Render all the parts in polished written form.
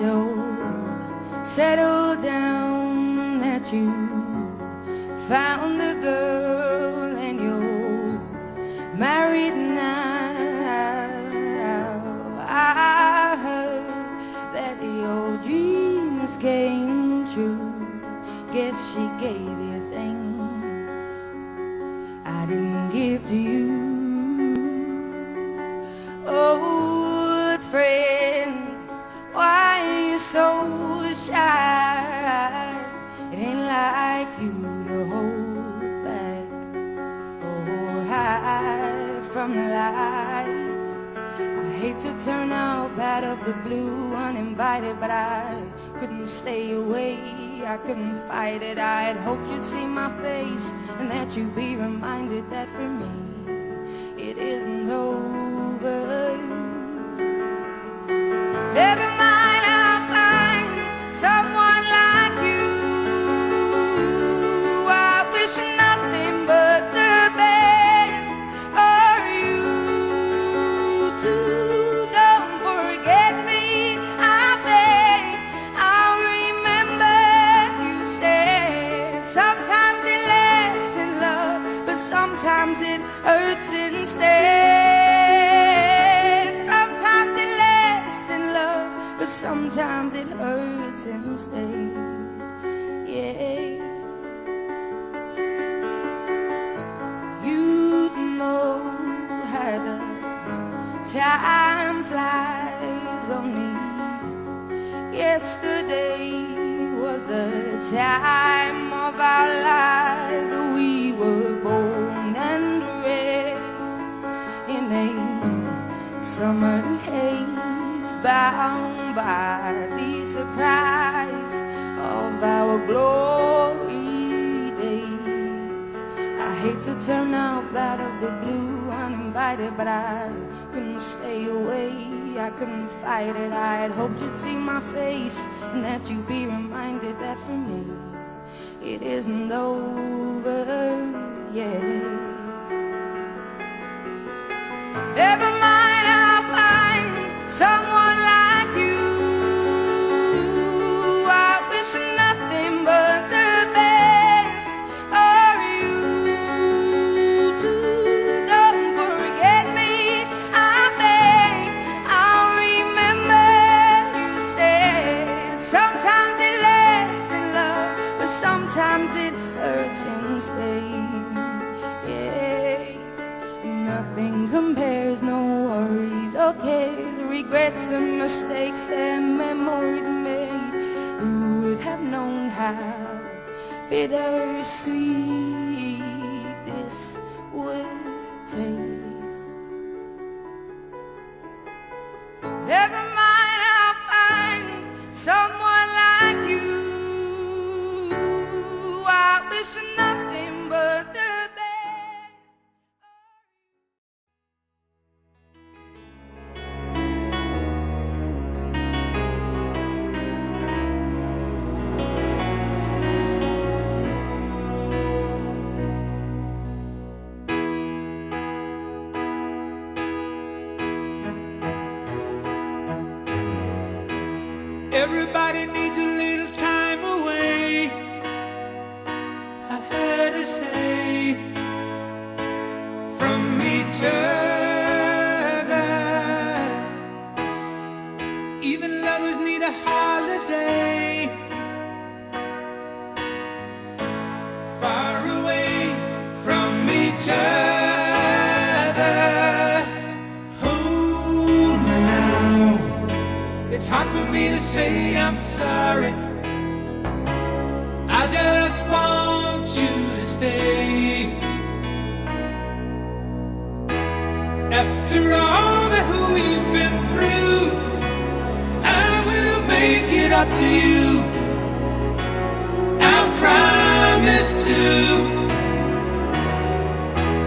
you'll settle down, that you found a girl and you're married now. I heard that your dreams came true. Guess she gave you things I didn't give to you. Old friend, why are you so shy? It ain't like you to hold back or hide from the light. I hate to turn up out of the blue uninvited, but I couldn't stay away, I couldn't fight it. I had hoped you'd see my face and that you'd be reminded that for me it isn't over. Never mind, I'll find someone like you. I wish nothing but the best for you too. Don't forget me, I beg. I'll remember you said. Sometimes it lasts in love, but sometimes it hurts instead. Sometimes it hurts instead, yeah. You know how the time flies on me. Yesterday was the time of our lives. We were born and raised in a summer haze, bound by the surprise of our glory days. I hate to turn up out of the blue uninvited, but I couldn't stay away, I couldn't fight it. I had hoped you'd see my face and that you'd be reminded that for me it isn't over yet. Never mind, I'll find someone like you. Sometimes it hurts instead, yeah. Nothing compares, no worries or cares, regrets and mistakes that memories made. Who would have known how bittersweet this would taste? Never mind, I'll find someone like you. I wish nothing but the Everybody needs a little time away, I heard her say, from each other. Even lovers need a holiday, far away from each other. Hold me now, it's hard for me to say I'm sorry. I just want you to stay. After all that we've been through, I will make it up to you, I promise to.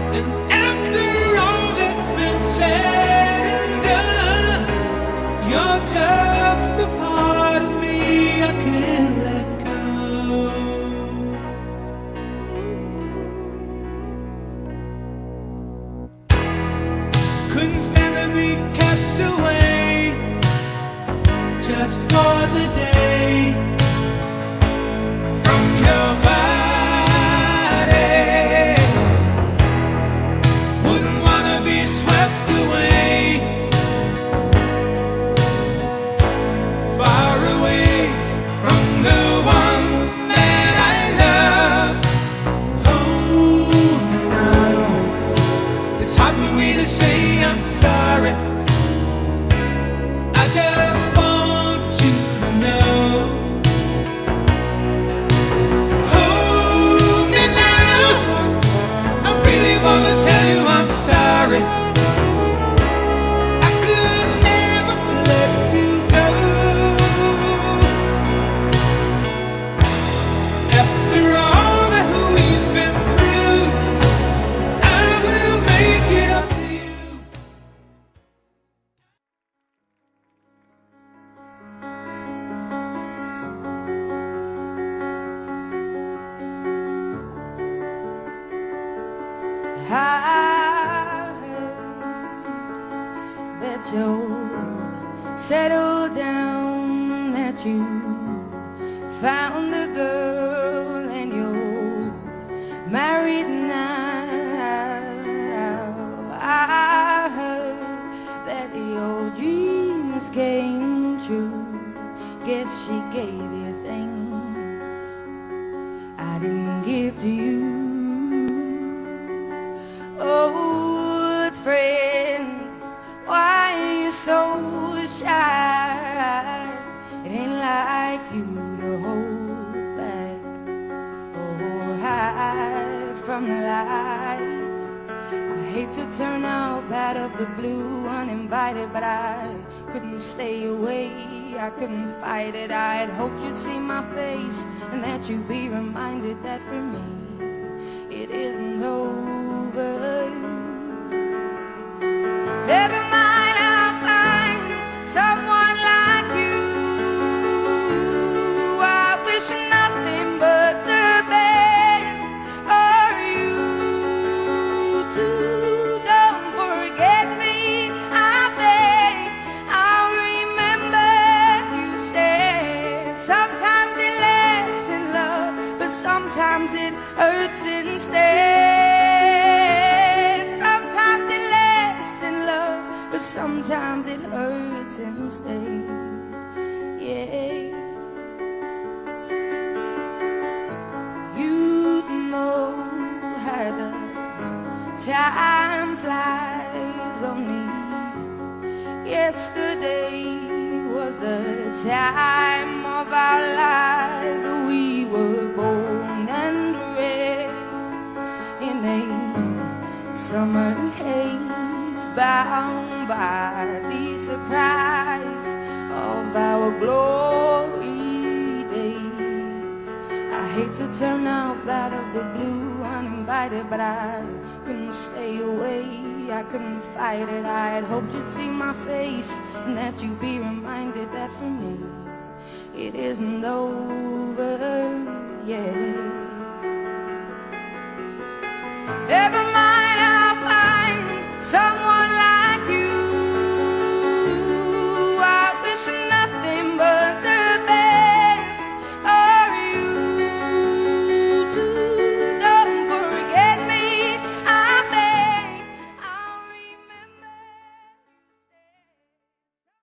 And after all that's been said and done, you're just a part of me I can't let go. Couldn't stand to be kept away, just just for the day from your body. Wouldn't wanna be swept away, far away from the one that I love. Oh, now it's hard for me to say I'm sorry. I just want you to know. Hold me now, I really wanna tell you I'm sorry. I could never let you go. After all that we've been through, I will make it up to you. I heard that you're settled down, that you found a girl and you're married now. I heard that your dreams came true. Guess she gave you things I didn't give to you. Old friend, why are you so shy? It ain't like you to hold back or hide from the light. I hate to turn up out of the blue uninvited, but I couldn't stay away, I couldn't fight it. I'd hoped you'd see my face and that you'd be reminded that for me it isn't over. Never mind, I'll find someone like you. I wish nothing but the best for you too. Don't forget me, I beg. I'll remember you said. Sometimes it lasts in love, but sometimes it hurts instead. Sometimes it hurts instead, yeah. You know how the time flies on me. Yesterday was the time of our lives. We were born and raised in a summer haze, bound by the surprise of our glory days. I hate to turn up out of the blue uninvited, but I couldn't stay away, I couldn't fight it. I had hoped you'd see my face and that you'd be reminded that for me it isn't over, yeah.